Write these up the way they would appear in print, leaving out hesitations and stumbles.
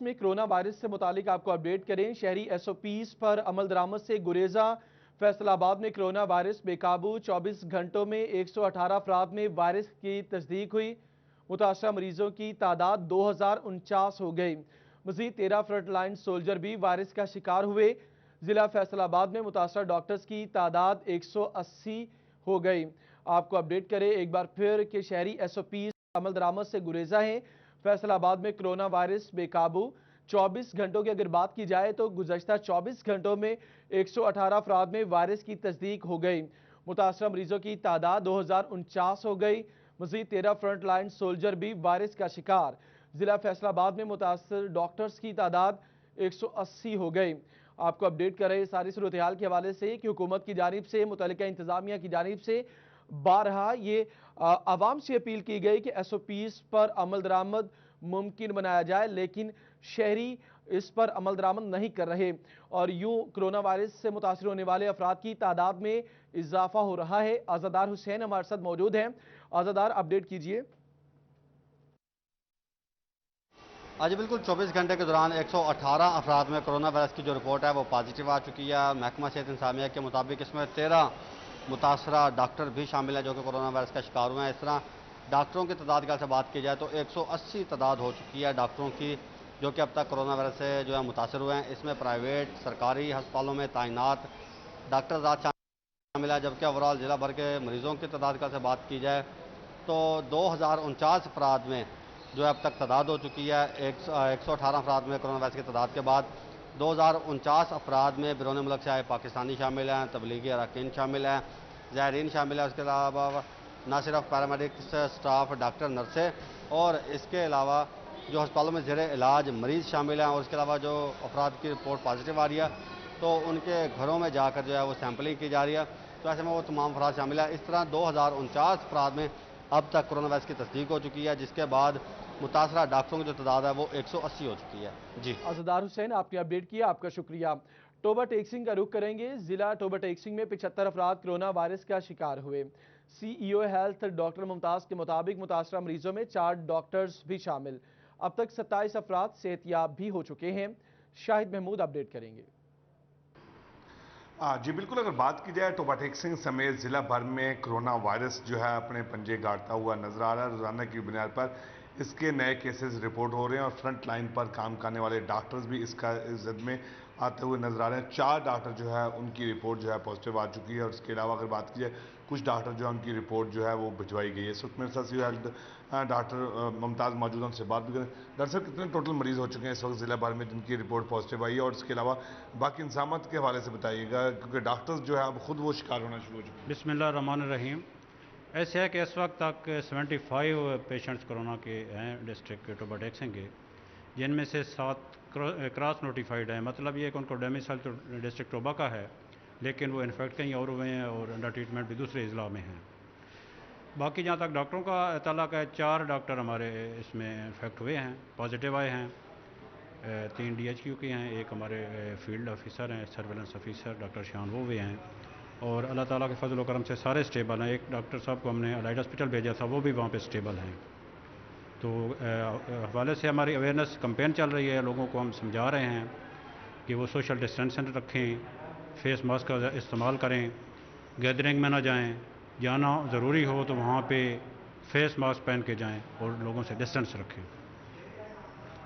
में corona virus से मुतालिक आपको अपडेट करें। शहरी एसओपीज पर अमल दरामद से गुरेजा। फैसलाबाद में कोरोना वायरस बेकाबू, 24 घंटों में 118 अफराद में वायरस की तस्दीक हुई। मुतासरा मरीजों की तादाद 2049 हो गई। मजीद 13 फ्रंट लाइन सोल्जर भी वायरस का शिकार हुए। जिला फैसलाबाद में मुतासरा डॉक्टर्स की तादाद 180 हो गई। आपको अपडेट करें एक बार फिर कि शहरी एसओपीज अमल दरामद से गुरेजा है। फैसलाबाद में कोरोना वायरस बेकाबू। 24 घंटों की अगर बात की जाए तो गुज़श्ता 24 घंटों में 118 अफराद में वायरस की तस्दीक हो गई। मुतासरा मरीजों की तादाद 2049 हो गई। मजीद 13 फ्रंट लाइन सोल्जर भी वायरस का शिकार। जिला फैसलाबाद में मुतासर डॉक्टर्स की तादाद 180 हो गई। आपको अपडेट कर रहे सारी सूरत हाल के हवाले से कि हुकूमत की जानिब से, मुतल्लिका इंतजामिया की जानिब से बारहा ये आवाम से अपील की गई कि एसओपीज पर अमल दरामद मुमकिन बनाया जाए, लेकिन शहरी इस पर अमल दरामद नहीं कर रहे और यूं कोरोना वायरस से मुतासर होने वाले अफराद की तादाद में इजाफा हो रहा है। आज़ादार हुसैन हमारे साथ मौजूद हैं। आज़ादार, अपडेट कीजिए। आज बिल्कुल 24 घंटे के दौरान 118 अफराद में कोरोना वायरस की जो रिपोर्ट है वो पॉजिटिव आ चुकी है। महकमा सेहत इंतजामिया के मुताबिक इसमें 13 मुतासरा डॉक्टर भी शामिल हैं जो कि कोरोना वायरस का शिकार हुए हैं। इस तरह डॉक्टरों की तादाद की बात की जाए तो 180 तादाद हो चुकी है डॉक्टरों की जो कि अब तक कोरोना वायरस से जो है मुतासर हुए हैं। इसमें प्राइवेट सरकारी अस्पतालों में तैनात डॉक्टर शामिल है, जबकि ओवरऑल जिला भर के मरीजों की तादाद की बात की जाए तो 2049 अफराद में जो है अब तक तादाद हो चुकी है। 118 अफराद में कोरोना वायरस की तादाद के बाद 2049 अफराद में बैरून मुल्क से आए पाकिस्तानी शामिल हैं, तबलीगी अरकान शामिल हैं, ज़ायरीन शामिल है। उसके अलावा न सिर्फ पैरामेडिक्स स्टाफ, डॉक्टर, नर्सें और इसके अलावा जो अस्पतालों में ज़ेरे इलाज मरीज़ शामिल हैं और उसके अलावा जो अफराद की रिपोर्ट पॉजिटिव आ रही है तो उनके घरों में जाकर जो है वो सैम्पलिंग की जा रही है। तो ऐसे में वो तमाम अफराद शामिल है। इस तरह 2049 अफराद में अब तक कोरोना वायरस की तस्दीक हो चुकी है, जिसके बाद मुतासरा डॉक्टरों की जो तादाद है वो 180 हो चुकी है। जी आज़ादार हुसैन, आपने अपडेट किया, आपका शुक्रिया। टोबा टेक्सिंग का रुख करेंगे। जिला टोबा टेक्सिंग में 75 अफराद कोरोना वायरस का शिकार हुए। सीईओ हेल्थ डॉक्टर मुमताज के मुताबिक मुतासरा मरीजों में 4 डॉक्टर्स भी शामिल। अब तक 27 अफराद सेहतियाब भी हो चुके हैं। शाहिद महमूद अपडेट करेंगे। जी बिल्कुल, अगर बात की जाए टोबा टेक्सिंग समेत ज़िला भर में कोरोना वायरस जो है अपने पंजे गाड़ता हुआ नजर आ रहा है। रोजाना की बुनियाद पर इसके नए केसेस रिपोर्ट हो रहे हैं और फ्रंट लाइन पर काम करने वाले डॉक्टर्स भी इसका इज्जत में आते हुए नजर आ रहे हैं। 4 डॉक्टर जो है उनकी रिपोर्ट जो है पॉजिटिव आ चुकी है और इसके अलावा अगर बात की जाए कुछ डॉक्टर जो है उनकी रिपोर्ट जो है वो भिजवाई गई है। इस वक्त मेरे साथ हेल्थ डॉक्टर मुमताज़ मौजूद, उनसे बात भी करें। डॉक्टर साहब, कितने टोटल मरीज हो चुके हैं इस वक्त ज़िला भर में जिनकी रिपोर्ट पॉजिटिव आई है और इसके अलावा बाकी इंतजाम के हवाले से बताइएगा, क्योंकि डॉक्टर्स जो है अब खुद वो शिकार होना शुरू हो चुके हैं। बिस्मिल्लाहिर्रहमानिर्रहीम। ऐसे है कि इस वक्त तक 75 पेशेंट्स कोरोना के हैं डिस्ट्रिक्ट टोबा टेक्सिंग के, जिनमें से 7 क्रॉस नोटिफाइड हैं। मतलब ये कि उनको डोमिसाइल तो डिस्ट्रिक्ट टोबा का है, लेकिन वो इन्फेक्ट कहीं और हुए हैं और अंडर ट्रीटमेंट भी दूसरे अजला में हैं। बाकी जहाँ तक डॉक्टरों का इतलाक है, 4 डॉक्टर हमारे इसमें इन्फेक्ट हुए हैं, पॉजिटिव आए हैं। 3 DHQ के हैं, एक हमारे फील्ड ऑफिसर हैं, सर्वेलेंस ऑफिसर डॉक्टर शान, वो भी हैं। और अल्लाह ताला के फजल करम से सारे स्टेबल हैं। एक डॉक्टर साहब को हमने अलाइड हॉस्पिटल भेजा था, वो भी वहाँ पे स्टेबल हैं। तो हवाले से हमारी अवेयरनेस कैंपेन चल रही है। लोगों को हम समझा रहे हैं कि वो सोशल डिस्टेंसिंग रखें, फेस मास्क का इस्तेमाल करें, गैदरिंग में ना जाएं, जाना ज़रूरी हो तो वहाँ पे फेस मास्क पहन के जाएं और लोगों से डिस्टेंस रखें।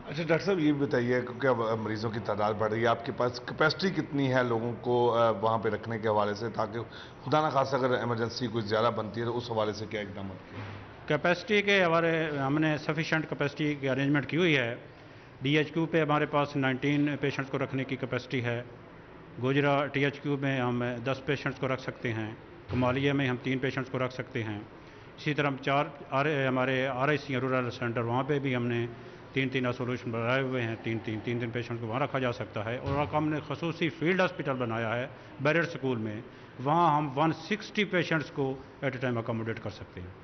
अच्छा डॉक्टर साहब, ये भी बताइए, क्योंकि अब मरीजों की तादाद बढ़ रही है, आपके पास कैपेसिटी कितनी है लोगों को वहाँ पे रखने के हवाले से, ताकि खुदा ना खासा अगर इमरजेंसी कुछ ज़्यादा बनती है तो उस हवाले से क्या इकदाम किए? कैपेसिटी के हमारे हमने सफिशेंट कैपेसिटी की अरेंजमेंट की हुई है। DHQ पे हमारे पास 19 पेशेंट्स को रखने की कैपेसिटी है। गोजरा THQ में हम 10 पेशेंट्स को रख सकते हैं। कमालिया में हम 3 पेशेंट्स को रख सकते हैं। इसी तरह हम 4 हमारे RIC रूरल सेंटर, वहाँ पे भी हमने 3 आइसोलेशन बनाए हुए हैं। 3 पेशेंट्स को वहाँ रखा जा सकता है। और हमने खसूसी फील्ड हॉस्पिटल बनाया है बैरियर स्कूल में, वहाँ हम 160 पेशेंट्स को एट ए टाइम अकोमोडेट कर सकते हैं।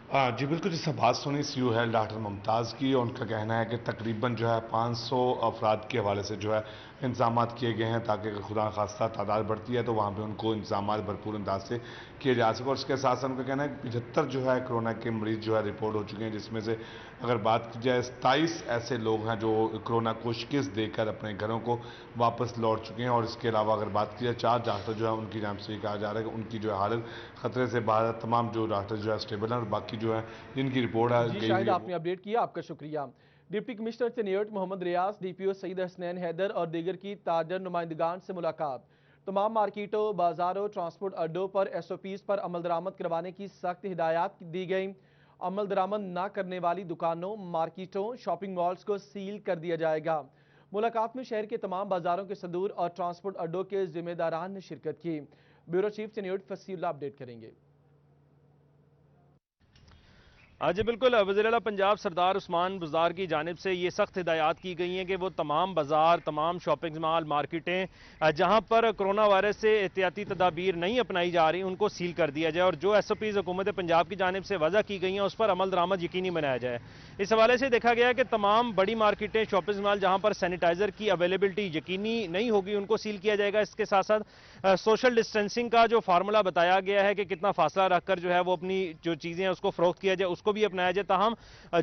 जी बिल्कुल, जिससे बात सुनी सीईओ हेल्थ डॉक्टर मुमताज़ की, और उनका कहना है कि तकरीबन जो है 500 अफराद के हवाले से जो है इंतजाम किए गए हैं, ताकि अगर खुदा खास्ता तादाद बढ़ती है तो वहाँ पे उनको इंतजाम भरपूर अंदाज से किए जा सके। और इसके साथ साथ उनका कहना है कि 75 जो है कोरोना के मरीज जो है रिपोर्ट हो चुके हैं, जिसमें से अगर बात की जाए 27 ऐसे लोग हैं जो कोरोना को शिकस्त देकर अपने घरों को वापस लौट चुके हैं। और इसके अलावा अगर बात की जाए 4 डॉक्टर जो है उनकी जान से कहा जा रहा है कि उनकी जो है हालत खतरे से बाहर है। तमाम जो डॉक्टर जो है स्टेबल हैं और बाकी जो है जिनकी रिपोर्ट है जी गई हुई शाहिद, है आपने अपडेट किया, आपका शुक्रिया। डिप्टी कमिश्नर चनियोट मोहम्मद रियाज, डीपीओ सईद हसनैन हैदर और दीगर की ताजर नुमाइंदगान से मुलाकात। तमाम मार्केटों, बाजारों, ट्रांसपोर्ट अड्डों पर SOPs पर अमल दरामद करवाने की सख्त हिदायत दी गई। अमल दरामद न करने वाली दुकानों, मार्केटों, शॉपिंग मॉल्स को सील कर दिया जाएगा। मुलाकात में शहर के तमाम बाजारों के सदूर और ट्रांसपोर्ट अड्डों के जिम्मेदारान ने शिरकत की। ब्यूरो चीफ चनियोट फसीउल्लाह अपडेट करेंगे। जी बिल्कुल, वज़ीर-ए-आला पंजाब सरदार उस्मान बुज़दार की जानिब से ये सख्त हिदायत की गई हैं कि वो तमाम बाज़ार, तमाम शॉपिंग मॉल, मार्केटें जहाँ पर कोरोना वायरस से एहतियाती तदाबीर नहीं अपनाई जा रही उनको सील कर दिया जाए और जो SOPs हुकूमत पंजाब की जानिब से वज़ा की गई हैं उस पर अमल दरामद यकीनी बनाया जाए। इस हवाले से देखा गया कि तमाम बड़ी मार्केटें, शॉपिंग मॉल जहाँ पर सैनिटाइज़र की अवेलेबिलिटी यकीनी नहीं होगी उनको सील किया जाएगा। इसके साथ साथ सोशल डिस्टेंसिंग का जो फार्मूला बताया गया है कि कितना फासला रखकर जो है वो अपनी जो चीज़ें हैं उसको फ़रोख्त किया जाए, उसको भी अपनाया जाए। ताहम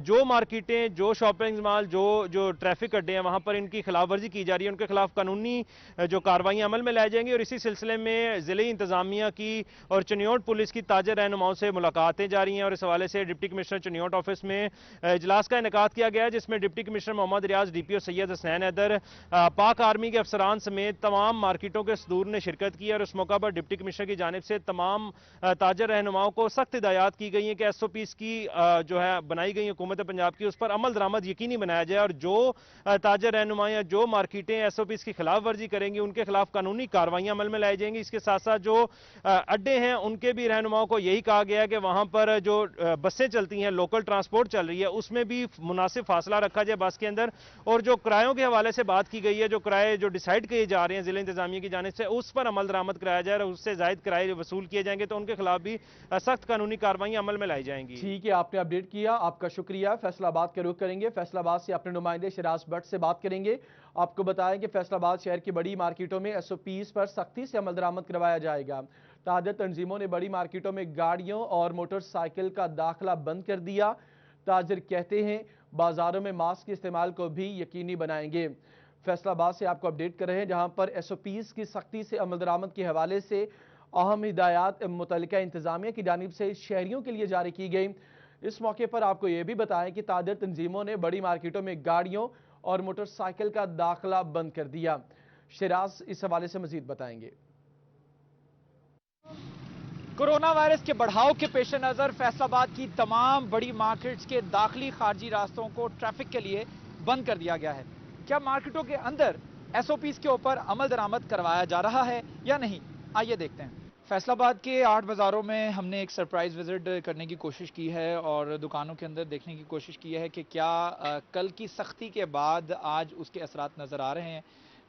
जो मार्केटें, जो शॉपिंग मॉल, जो ट्रैफिक अड्डे हैं वहां पर इनकी खिलाफ वर्जी की जा रही है, उनके खिलाफ कानूनी जो कार्रवाइयां अमल में लाई जाएंगी। और इसी सिलसिले में जिले इंतजामिया की और चनियोट पुलिस की ताजा रहनुमाओं से मुलाकातें जारी हैं और इस हवाले से डिप्टी कमिश्नर चनियोट ऑफिस में इजलास का इनेकाद किया गया जिसमें डिप्टी कमिश्नर मोहम्मद रियाज, DPO सैयद हसनैन हैदर, पाक आर्मी के अफसरान समेत तमाम मार्केटों के सदूर ने शिरकत की और उस मौका पर डिप्टी कमिश्नर की जानिब से तमाम ताजा रहनुमाओं को सख्त हिदायत की गई है कि SOPs की जो है बनाई गई हुकूमत पंजाब की उस पर अमल दरामद यकीनी बनाया जाए और जो ताजा रहनुमा या जो मार्केटें SOPs की खिलाफ वर्जी करेंगी उनके खिलाफ कानूनी कार्रवाइयां अमल में लाई जाएंगी। इसके साथ साथ जो अड्डे हैं उनके भी रहनुमाओं को यही कहा गया है कि वहां पर जो बसें चलती हैं, लोकल ट्रांसपोर्ट चल रही है, उसमें भी मुनासिब फासला रखा जाए बस के अंदर। और जो किरायों के हवाले से बात की गई है, जो किराए जो डिसाइड किए जा रहे हैं जिला इंतजामिया की जानिब से, उस पर अमल दरामद कराया जाए और उससे जायद किराए वसूल किए जाएंगे तो उनके खिलाफ भी सख्त कानूनी कार्रवाइयां अमल में लाई जाएंगी। ठीक है, आपने अपडेट किया, आपका शुक्रिया। फैसलाबाद का रुख करेंगे। फैसलाबाद से अपने नुमाइंदे शिराज भट्ट से बात करेंगे। आपको बताएं कि फैसलाबाद शहर की बड़ी मार्केटों में SOPs पर सख्ती से अमल दरामद करवाया जाएगा। ताजा तंजीमों ने बड़ी मार्केटों में गाड़ियों और मोटरसाइकिल का दाखिला बंद कर दिया। ताजिर कहते हैं बाजारों में मास्क के इस्तेमाल को भी यकीनी बनाएंगे। फैसलाबाद से आपको अपडेट कर रहे हैं जहां पर SOPs की सख्ती से अमल दरामद के हवाले से अहम हिदायत मुतल्लिका इंतजामिया की जानिब से शहरियों के लिए जारी की गई। इस मौके पर आपको यह भी बताएं कि ताजर तंजीमों ने बड़ी मार्केटों में गाड़ियों और मोटरसाइकिल का दाखिला बंद कर दिया। शिराज इस हवाले से मजीद बताएंगे। कोरोना वायरस के बढ़ाव के पेश नज़र फैसलाबाद की तमाम बड़ी मार्केट्स के दाखिली खारजी रास्तों को ट्रैफिक के लिए बंद कर दिया गया है। क्या मार्केटों के अंदर SOPs के ऊपर अमल दरामद करवाया जा रहा है या नहीं, आइए देखते हैं। फैसलाबाद के 8 बाज़ारों में हमने एक सरप्राइज़ विज़िट करने की कोशिश की है और दुकानों के अंदर देखने की कोशिश की है कि क्या कल की सख्ती के बाद आज उसके असरात नज़र आ रहे हैं।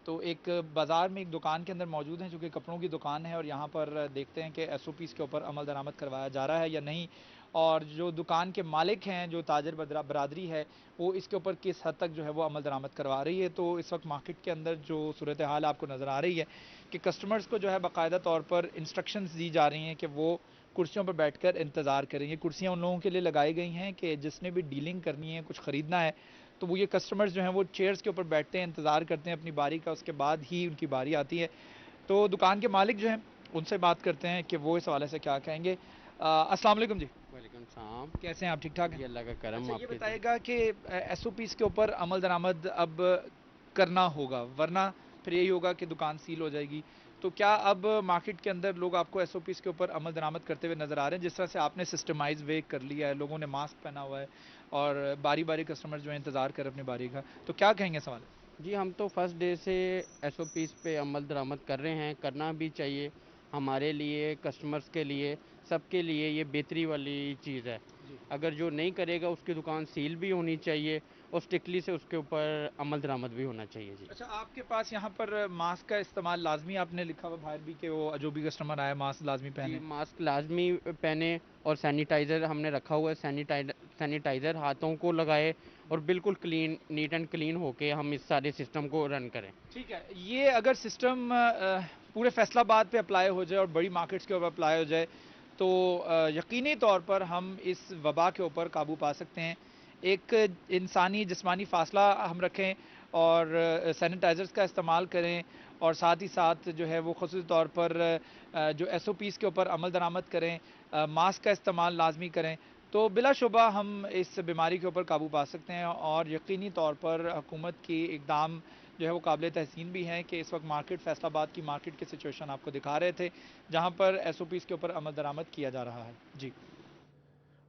तो एक बाज़ार में एक दुकान के अंदर मौजूद हैं जो कि कपड़ों की दुकान है और यहाँ पर देखते हैं कि SOPs के ऊपर अमल दरामद करवाया जा रहा है या नहीं और जो दुकान के मालिक हैं, जो ताजर बरादरी है, वो इसके ऊपर किस हद तक जो है वो अमल दरामद करवा रही है। तो इस वक्त मार्केट के अंदर जो सूरत हाल आपको नज़र आ रही है कि कस्टमर्स को जो है बाकायदा तौर पर इंस्ट्रक्शंस दी जा रही हैं कि वो कुर्सियों पर बैठकर इंतज़ार करेंगे। कुर्सियाँ उन लोगों के लिए लगाई गई हैं कि जिसने भी डीलिंग करनी है, कुछ ख़रीदना है, तो वो ये कस्टमर्स जो हैं वो चेयर्स के ऊपर बैठते हैं, इंतज़ार करते हैं अपनी बारी का, उसके बाद ही उनकी बारी आती है। तो दुकान के मालिक जो हैं उनसे बात करते हैं कि वो इस हवाले से क्या कहेंगे। अस्सलाम वालेकुम जी। वालेकुम सलाम। कैसे हैं आप, ठीक ठाक हैं? अल्लाह का करम। अच्छा, ये आपके बताएगा कि SOPs के ऊपर अमल दरामद अब करना होगा, वरना फिर यही होगा कि दुकान सील हो जाएगी। तो क्या अब मार्केट के अंदर लोग आपको SOPs के ऊपर अमल दरामद करते हुए नज़र आ रहे हैं? जिस तरह से आपने सिस्टमाइज वे कर लिया है, लोगों ने मास्क पहना हुआ है और बारी बारी कस्टमर जो है इंतज़ार कर अपनी बारी का, तो क्या कहेंगे सवाल? जी, हम तो फर्स्ट डे से SOPs पे अमल दरामद कर रहे हैं, करना भी चाहिए। हमारे लिए, कस्टमर्स के लिए, सबके लिए ये बेहतरी वाली चीज़ है। अगर जो नहीं करेगा उसकी दुकान सील भी होनी चाहिए और स्ट्रिक्टली से उसके ऊपर अमल दरामद भी होना चाहिए। जी। अच्छा, आपके पास यहाँ पर मास्क का इस्तेमाल लाजमी आपने लिखा हुआ बाहर भी कि वो जो भी कस्टमर आए मास्क लाजमी पहने? मास्क लाजमी पहने और सैनिटाइज़र हमने रखा हुआ है। सैनिटाइज़र हाथों को लगाए और बिल्कुल क्लीन, नीट एंड क्लीन होके हम इस सारे सिस्टम को रन करें। ठीक है, ये अगर सिस्टम पूरे फैसलाबाद पे अप्लाई हो जाए और बड़ी मार्केट्स के ऊपर अप्लाई हो जाए तो यकीनी तौर पर हम इस वबा के ऊपर काबू पा सकते हैं। एक इंसानी जिस्मानी फासला हम रखें और सैनिटाइजर्स का इस्तेमाल करें और साथ ही साथ जो है वो ख़ुसूसी तौर पर जो SOPs के ऊपर अमल दरामद करें, मास्क का इस्तेमाल लाजमी करें, तो बिलाशुबा हम इस बीमारी के ऊपर काबू पा सकते हैं। और यकीनी तौर पर हुकूमत की इक़दाम जो है वो काबिल तहसीन भी हैं कि इस वक्त मार्केट, फैसलाबाद की मार्केट की सिचुएशन आपको दिखा रहे थे, जहाँ पर SOPs के ऊपर अमल दरामद किया जा रहा है। जी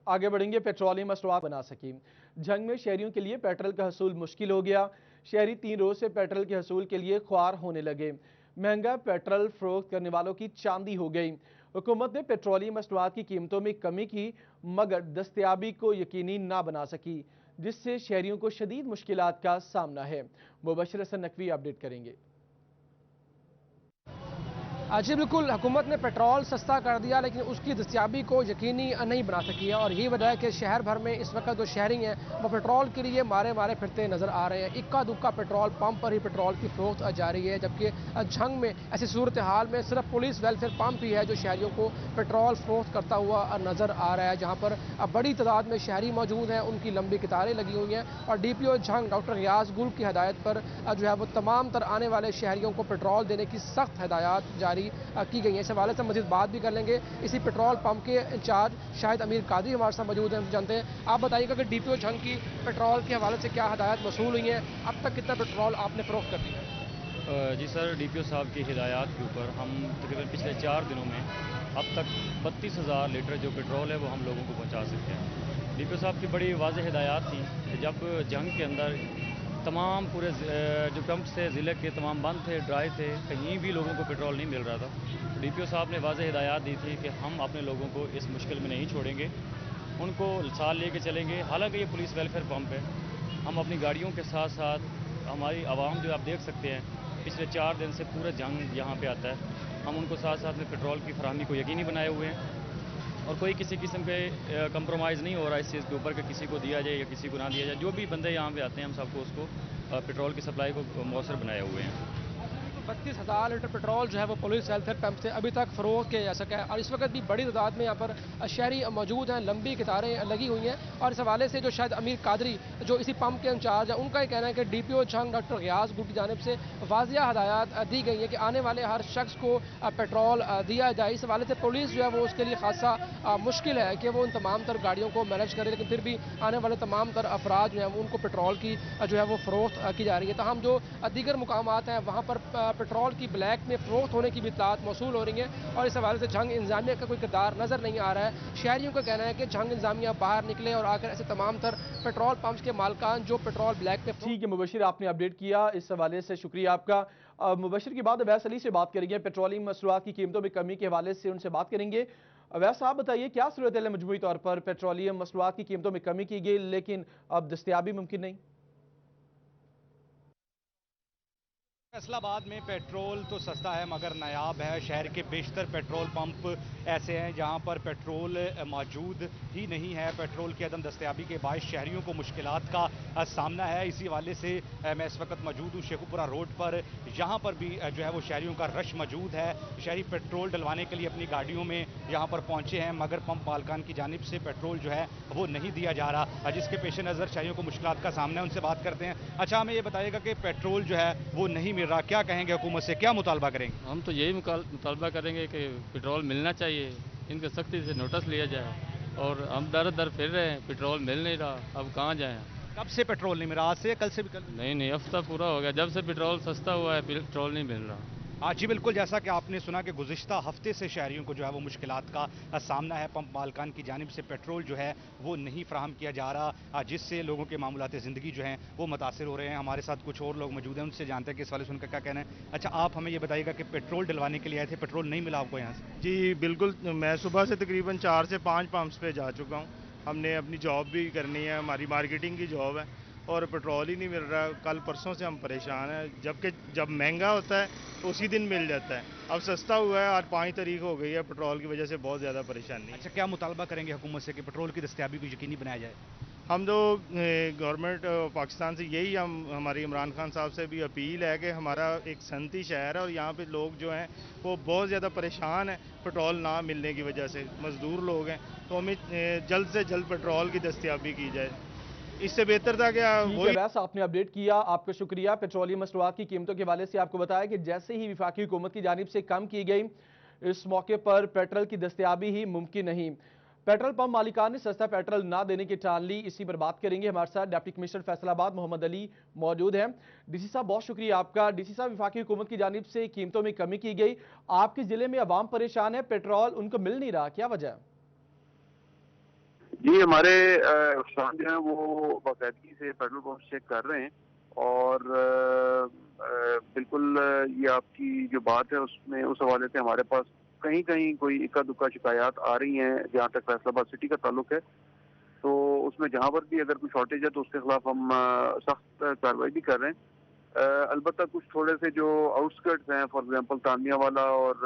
आगे बढ़ेंगे, पेट्रोलियम मसनूआत बना सकी। जंग में शहरियों के लिए पेट्रोल का हसूल मुश्किल हो गया। शहरी 3 रोज से पेट्रोल के हसूल के लिए ख्वार होने लगे। महंगा पेट्रोल फरोख्त करने वालों की चांदी हो गई। हुकूमत ने पेट्रोलियम मसनूआत की कीमतों में कमी की, मगर दस्तयाबी को यकीनी ना बना सकी, जिससे शहरियों को शदीद मुश्किलात का सामना है। मुबशर हसन नकवी अपडेट करेंगे। जी बिल्कुल, हुकूमत ने पेट्रोल सस्ता कर दिया, लेकिन उसकी दस्तयाबी को यकीनी नहीं बना सकी है। और यही वजह है कि शहर भर में इस वक्त जो शहरी हैं वो पेट्रोल के लिए मारे मारे फिरते नज़र आ रहे हैं। इक्का दुक्का पेट्रोल पंप पर ही पेट्रोल की फरोख्त जारी है, जबकि जंग में ऐसी सूरत हाल में सिर्फ पुलिस वेलफेयर पंप ही है जो शहरियों को पेट्रोल फरोख्त करता हुआ नज़र आ रहा है, जहाँ पर बड़ी तादाद में शहरी मौजूद हैं, उनकी लंबी कतारें लगी हुई हैं। और DPO जंग डॉक्टर रियाज गुल की हदायत पर जो है वो तमाम तर आने वाले शहरियों को पेट्रोल देने की सख्त हदायत जारी की गई है। इस हवाले से मज़ीद बात भी कर लेंगे। इसी पेट्रोल पंप के इंचार्ज शाहिद अमीर कादरी हमारे साथ मौजूद हैं, जानते हैं। आप बताइएगा कि DPO जंग की पेट्रोल के हवाले से क्या हदायत वसूल हुई हैं, अब तक कितना पेट्रोल आपने फरोख्त कर दिया? जी सर, DPO साहब की हिदायत के ऊपर हम तकरीबन पिछले 4 दिनों में अब तक 32,000 लीटर जो पेट्रोल है वो हम लोगों को पहुंचा सकते हैं। DPO साहब की बड़ी वाज़ेह हिदायत थी कि जब जंग के अंदर तमाम पूरे जो पंप्स थे ज़िले के तमाम बंद थे, ड्राई थे, कहीं भी लोगों को पेट्रोल नहीं मिल रहा था, तो DPO साहब ने वाज़ेह हिदायत दी थी कि हम अपने लोगों को इस मुश्किल में नहीं छोड़ेंगे, उनको साथ लेके चलेंगे। हालांकि ये पुलिस वेलफेयर पंप है, हम अपनी गाड़ियों के साथ साथ हमारी आवाम जो आप देख सकते हैं पिछले 4 दिन से पूरा जंग यहाँ पे आता है, हम उनको साथ साथ में पेट्रोल की फराहमी को यकीनी बनाए हुए हैं और कोई किसी किस्म के कंप्रोमाइज़ नहीं हो रहा इस चीज़ के ऊपर कि किसी को दिया जाए या किसी को ना दिया जाए। जो भी बंदे यहाँ पे आते हैं हम सबको उसको पेट्रोल की सप्लाई को मौसर बनाए हुए हैं। 32,000 लीटर पेट्रोल जो है वो पुलिस वेलफेयर पंप से अभी तक फरोख्त किया जा सका है। और इस वक्त भी बड़ी तादाद में यहाँ पर शहरी मौजूद हैं, लंबी कतारें लगी हुई हैं। और इस हवाले से जो शायद अमीर कादरी जो इसी पंप के इंचार्ज हैं, उनका ये कहना है कि DPO जंग डॉक्टर रियाज गुल की जानिब से वाज़िया हदायत दी गई है कि आने वाले हर शख्स को पेट्रोल दिया जाए। इस हवाले से पुलिस जो है वो उसके लिए खासा मुश्किल है कि वो उन तमाम तर गाड़ियों को मैनेज करे, लेकिन फिर भी आने वाले तमाम तर अफराद जो हैं उनको पेट्रोल की जो है वो फरोख्त की जा रही है। तो हम जो दीगर मुकामात हैं वहाँ पर पेट्रोल की ब्लैक में फरोख्त होने की भी इत्तलात मौसूल हो रही हैं। और इस हवाले से जंग इंतजामिया का कोई किरदार नज़र नहीं आ रहा है। शहरियों का कहना है कि जंग इंतजामिया बाहर निकले और आकर ऐसे तमाम तर पेट्रोल पंप्स के मालकान जो पेट्रोल ब्लैक में। ठीक है मुबशिर, आपने अपडेट किया, इस हवाले से शुक्रिया आपका। मुबशिर के बाद अवैस अली से बात करेंगे, पेट्रोलियम मसनूआत की कीमतों में कमी के हवाले से उनसे बात करेंगे। अवैस साहब बताइए, क्या सूरत है मजमूई तौर पर पेट्रोलियम मसनूआत की कीमतों में कमी की गई लेकिन अब दस्तयाबी मुमकिन नहीं? फैसलाबाद में पेट्रोल तो सस्ता है मगर नायाब है। शहर के बेशतर पेट्रोल पंप ऐसे हैं जहां पर पेट्रोल मौजूद ही नहीं है। पेट्रोल की अदम दस्तयाबी के बायस शहरियों को मुश्किलात का सामना है। इसी हवाले से मैं इस वक्त मौजूद हूँ शेखुपुरा रोड पर, यहाँ पर भी जो है वो शहरियों का रश मौजूद है। शहरी पेट्रोल डलवाने के लिए अपनी गाड़ियों में यहाँ पर पहुँचे हैं, मगर पंप मालकान की जानिब से पेट्रोल जो है वो नहीं दिया जा रहा, जिसके पेश नज़र शहरियों को मुश्किलात का सामना है। उनसे बात करते हैं। अच्छा, हमें ये बताइएगा कि पेट्रोल जो है वो नहीं मिल रहा, क्या कहेंगे हुकूमत से, क्या मुतालबा करेंगे? हम तो यही मुतालबा करेंगे कि पेट्रोल मिलना चाहिए, इनके सख्ती से नोटिस लिया जाए। और हम दर दर फिर रहे हैं, पेट्रोल मिल नहीं रहा, अब कहाँ जाएं? कब से पेट्रोल नहीं मिल रहा? आज से, कल से भी? कल नहीं, हफ्ता पूरा हो गया जब से पेट्रोल सस्ता हुआ है, पेट्रोल नहीं मिल रहा। जी बिल्कुल, जैसा कि आपने सुना कि गुज़िश्ता हफ्ते से शहरियों को जो है वो मुश्किलात का सामना है। पंप मालकान की जानिब से पेट्रोल जो है वो नहीं फ्राहम किया जा रहा, जिससे लोगों के मामूलात ज़िंदगी जो हैं वो मुतासर हो रहे हैं। हमारे साथ कुछ और लोग मौजूद हैं, उनसे जानते हैं कि इस वाले सुनकर क्या कहना है। अच्छा, आप हमें ये बताइएगा कि पेट्रोल डलवाने के लिए आए थे, पेट्रोल नहीं मिला आपको यहाँ से? जी बिल्कुल, मैं सुबह से तकरीबन 4 से 5 पंप्स पे जा चुका हूँ। हमने अपनी जॉब भी करनी है, हमारी मार्केटिंग की जॉब है और पेट्रोल ही नहीं मिल रहा। कल परसों से हम परेशान हैं, जबकि जब महंगा होता है तो उसी दिन मिल जाता है। अब सस्ता हुआ है, आज 5 तारीख हो गई है, पेट्रोल की वजह से बहुत ज़्यादा परेशानी है। अच्छा, क्या मुतालबा करेंगे हुकूमत से कि पेट्रोल की दस्तयाबी को यकीनी बनाया जाए? हम तो गवर्नमेंट पाकिस्तान से यही हमारी इमरान खान साहब से भी अपील है कि हमारा एक सनती शहर है और यहाँ पे लोग जो हैं वो बहुत ज़्यादा परेशान हैं पेट्रोल ना मिलने की वजह से, मज़दूर लोग हैं, तो हमें जल्द से जल्द पेट्रोल की दस्तयाबी की जाए। इससे बेहतर था कि वैसे आपने अपडेट किया, आपका शुक्रिया। पेट्रोलियम मसनूआत की कीमतों के हवाले से आपको बताया कि जैसे ही वफाकी हुकूमत की जानिब से कम की गई, इस मौके पर पेट्रोल की दस्तयाबी ही मुमकिन नहीं। पेट्रोल पंप मालिकान ने सस्ता पेट्रोल ना देने की टाल ली। इसी पर बात करेंगे। हमारे साथ डिप्टी कमिश्नर फैसलाबाद मोहम्मद अली मौजूद हैं। डीसी साहब, बहुत शुक्रिया आपका। डीसी साहब, वफाकी हुकूमत की जानिब से कीमतों में कमी की गई, आपके जिले में अवाम परेशान है, पेट्रोल उनको मिल नहीं रहा, क्या वजह है? जी, हमारे अफसरान जो हैं वो बाकायदगी से पेट्रोल पंप चेक कर रहे हैं और बिल्कुल ये आपकी जो बात है उसमें उस हवाले से हमारे पास कहीं कहीं कोई इक्का दुक्का शिकायत आ रही हैं जहाँ तक फैसलाबाद सिटी का ताल्लुक है। तो उसमें जहाँ पर भी अगर कोई शॉर्टेज है तो उसके खिलाफ हम सख्त कार्रवाई भी कर रहे हैं। अलबत्ता कुछ थोड़े से जो आउटस्कर्ट्स हैं, फॉर एग्जांपल तानिया वाला और